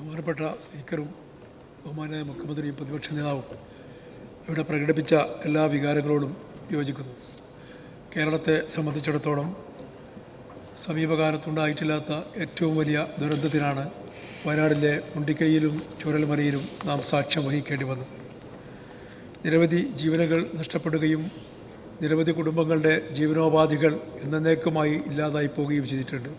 ബഹുമാനപ്പെട്ട സ്പീക്കറും ബഹുമാനായ മുഖ്യമന്ത്രിയും പ്രതിപക്ഷ നേതാവും ഇവിടെ പ്രകടിപ്പിച്ച എല്ലാ വികാരങ്ങളോടും യോജിക്കുന്നു. കേരളത്തെ സംബന്ധിച്ചിടത്തോളം സമീപകാലത്തുണ്ടായിട്ടില്ലാത്ത ഏറ്റവും വലിയ ദുരന്തത്തിനാണ് വയനാടിലെ മുണ്ടിക്കൈയിലും ചൂരൽമലയിലും നാം സാക്ഷ്യം വഹിക്കേണ്ടി വന്നത്. നിരവധി ജീവനുകൾ നഷ്ടപ്പെടുകയും നിരവധി കുടുംബങ്ങളുടെ ജീവനോപാധികൾ എന്നേക്കുമായി ഇല്ലാതായി പോവുകയും ചെയ്തിട്ടുണ്ട്.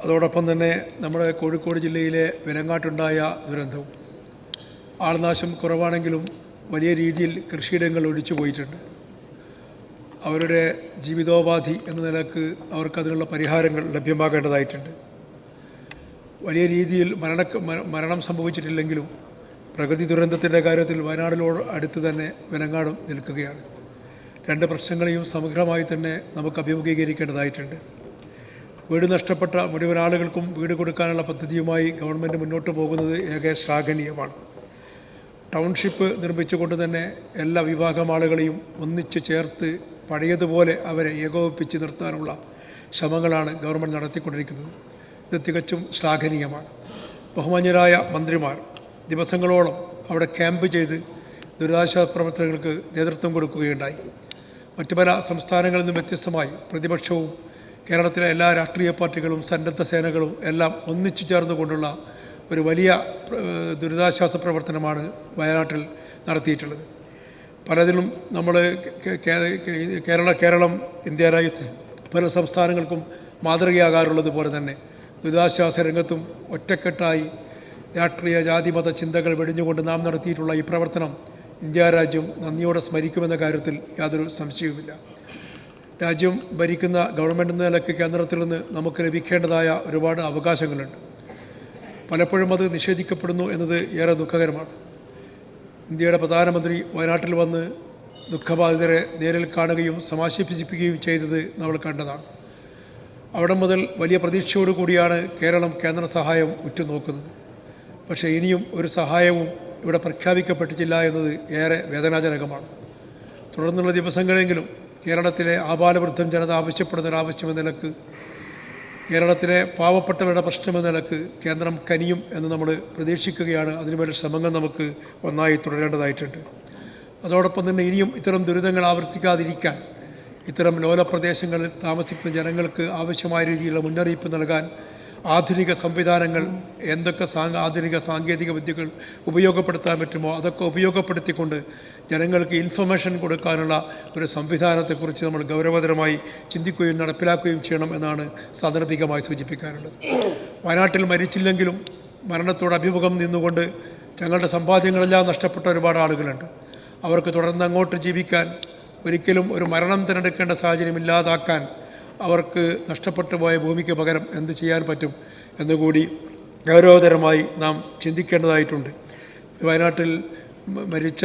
അതോടൊപ്പം തന്നെ നമ്മുടെ കോഴിക്കോട് ജില്ലയിലെ വിലങ്ങാട്ടുണ്ടായ ദുരന്തവും ആൾനാശം കുറവാണെങ്കിലും വലിയ രീതിയിൽ കൃഷിയിടങ്ങൾ ഒഴിച്ചു പോയിട്ടുണ്ട്. അവരുടെ ജീവിതോപാധി എന്ന നിലക്ക് അവർക്കതിനുള്ള പരിഹാരങ്ങൾ ലഭ്യമാകേണ്ടതായിട്ടുണ്ട്. വലിയ രീതിയിൽ മരണം സംഭവിച്ചിട്ടില്ലെങ്കിലും പ്രകൃതി ദുരന്തത്തിൻ്റെ കാര്യത്തിൽ വയനാടിനോട് അടുത്ത് തന്നെ വിലങ്ങാടും നിൽക്കുകയാണ്. രണ്ട് പ്രശ്നങ്ങളെയും സമഗ്രമായി തന്നെ നമുക്ക് അഭിമുഖീകരിക്കേണ്ടതായിട്ടുണ്ട്. വീട് നഷ്ടപ്പെട്ട മുഴുവൻ ആളുകൾക്കും വീട് കൊടുക്കാനുള്ള പദ്ധതിയുമായി ഗവൺമെൻറ് മുന്നോട്ട് പോകുന്നത് ഏക ശ്ലാഘനീയമാണ്. ടൗൺഷിപ്പ് നിർമ്മിച്ചുകൊണ്ട് തന്നെ എല്ലാ വിഭാഗം ആളുകളെയും ഒന്നിച്ചു ചേർത്ത് പഴയതുപോലെ അവരെ ഏകോപിപ്പിച്ച് നിർത്താനുള്ള ശ്രമങ്ങളാണ് ഗവൺമെൻറ് നടത്തിക്കൊണ്ടിരിക്കുന്നത്. ഇത് തികച്ചും ശ്ലാഘനീയമാണ്. ബഹുമാന്യരായ മന്ത്രിമാർ ദിവസങ്ങളോളം അവിടെ ക്യാമ്പ് ചെയ്ത് ദുരിതാശ്വാസ പ്രവർത്തനങ്ങൾക്ക് നേതൃത്വം കൊടുക്കുകയുണ്ടായി. മറ്റു പല സംസ്ഥാനങ്ങളിൽ നിന്നും വ്യത്യസ്തമായി പ്രതിപക്ഷവും കേരളത്തിലെ എല്ലാ രാഷ്ട്രീയ പാർട്ടികളും സന്നദ്ധ സേനകളും എല്ലാം ഒന്നിച്ചു ചേർന്നുകൊണ്ടുള്ള ഒരു വലിയ ദുരിതാശ്വാസ പ്രവർത്തനമാണ് വയനാട്ടിൽ നടത്തിയിട്ടുള്ളത്. പലതിലും നമ്മൾ കേരളം ഇന്ത്യ രാജ്യത്ത് പല സംസ്ഥാനങ്ങൾക്കും മാതൃകയാകാറുള്ളത് പോലെ തന്നെ ദുരിതാശ്വാസ രംഗത്തും ഒറ്റക്കെട്ടായി രാഷ്ട്രീയ ജാതിമത ചിന്തകൾ വെടിഞ്ഞുകൊണ്ട് നാം നടത്തിയിട്ടുള്ള ഈ പ്രവർത്തനം ഇന്ത്യ രാജ്യം നന്ദിയോടെ സ്മരിക്കുമെന്ന കാര്യത്തിൽ യാതൊരു സംശയവുമില്ല. രാജ്യം ഭരിക്കുന്ന ഗവൺമെൻറ് എന്ന നിലയ്ക്ക് കേന്ദ്രത്തിൽ നിന്ന് നമുക്ക് ലഭിക്കേണ്ടതായ ഒരുപാട് അവകാശങ്ങളുണ്ട്. പലപ്പോഴും അത് നിഷേധിക്കപ്പെടുന്നു എന്നത് ഏറെ ദുഃഖകരമാണ്. ഇന്ത്യയുടെ പ്രധാനമന്ത്രി വയനാട്ടിൽ വന്ന് ദുഃഖബാധിതരെ നേരിൽ കാണുകയും സമാശ്വസിപ്പിക്കുകയും ചെയ്തത് നമ്മൾ കണ്ടതാണ്. അവിടെ മുതൽ വലിയ പ്രതീക്ഷയോടുകൂടിയാണ് കേരളം കേന്ദ്ര സഹായം ഉറ്റുനോക്കുന്നത്. പക്ഷേ ഇനിയും ഒരു സഹായവും ഇവിടെ പ്രഖ്യാപിക്കപ്പെട്ടിട്ടില്ല എന്നത് ഏറെ വേദനാജനകമാണ്. തുടർന്നുള്ള ദിവസങ്ങളെങ്കിലും കേരളത്തിലെ ആബാലവൃദ്ധം ജനത ആവശ്യപ്പെടുന്ന ഒരാവശ്യമെന്ന നിലക്ക്, കേരളത്തിലെ പാവപ്പെട്ടവരുടെ പ്രശ്നമെന്ന നിലക്ക് കേന്ദ്രം കനിയും എന്ന് നമ്മൾ പ്രതീക്ഷിക്കുകയാണ്. അതിനുവേണ്ടി ശ്രമങ്ങൾ നമുക്ക് ഒന്നായി തുടരേണ്ടതായിട്ടുണ്ട്. അതോടൊപ്പം തന്നെ ഇനിയും ഇത്തരം ദുരിതങ്ങൾ ആവർത്തിക്കാതിരിക്കാൻ ഇത്തരം ലോലപ്രദേശങ്ങളിൽ താമസിക്കുന്ന ജനങ്ങൾക്ക് ആവശ്യമായ രീതിയിലുള്ള മുന്നറിയിപ്പ് നൽകാൻ ആധുനിക സംവിധാനങ്ങൾ, എന്തൊക്കെ ആധുനിക സാങ്കേതിക വിദ്യകൾ ഉപയോഗപ്പെടുത്താൻ പറ്റുമോ അതൊക്കെ ഉപയോഗപ്പെടുത്തിക്കൊണ്ട് ജനങ്ങൾക്ക് ഇൻഫർമേഷൻ കൊടുക്കാനുള്ള ഒരു സംവിധാനത്തെക്കുറിച്ച് നമ്മൾ ഗൗരവതരമായി ചിന്തിക്കുകയും നടപ്പിലാക്കുകയും ചെയ്യണം എന്നാണ് സാന്ദർഭികമായി സൂചിപ്പിക്കാനുള്ളത്. വയനാട്ടിൽ മരിച്ചില്ലെങ്കിലും മരണത്തോട് അഭിമുഖം നിന്നുകൊണ്ട് തങ്ങളുടെ സമ്പാദ്യങ്ങളെല്ലാം നഷ്ടപ്പെട്ട ഒരുപാട് ആളുകളുണ്ട്. അവർക്ക് തുടർന്ന് അങ്ങോട്ട് ജീവിക്കാൻ, ഒരിക്കലും ഒരു മരണം തിരഞ്ഞെടുക്കേണ്ട സാഹചര്യം ഇല്ലാതാക്കാൻ അവർക്ക് നഷ്ടപ്പെട്ടു പോയ ഭൂമിക്ക് പകരം എന്ത് ചെയ്യാൻ പറ്റും എന്നുകൂടി ഗൗരവതരമായി നാം ചിന്തിക്കേണ്ടതായിട്ടുണ്ട്. വയനാട്ടിൽ മരിച്ച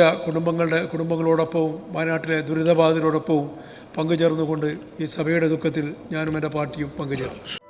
കുടുംബങ്ങളോടൊപ്പവും വയനാട്ടിലെ ദുരിതബാധിതരോടൊപ്പവും പങ്കുചേർന്നുകൊണ്ട് ഈ സഭയുടെ ദുഃഖത്തിൽ ഞാനും എൻ്റെ പാർട്ടിയും പങ്കുചേർന്നു.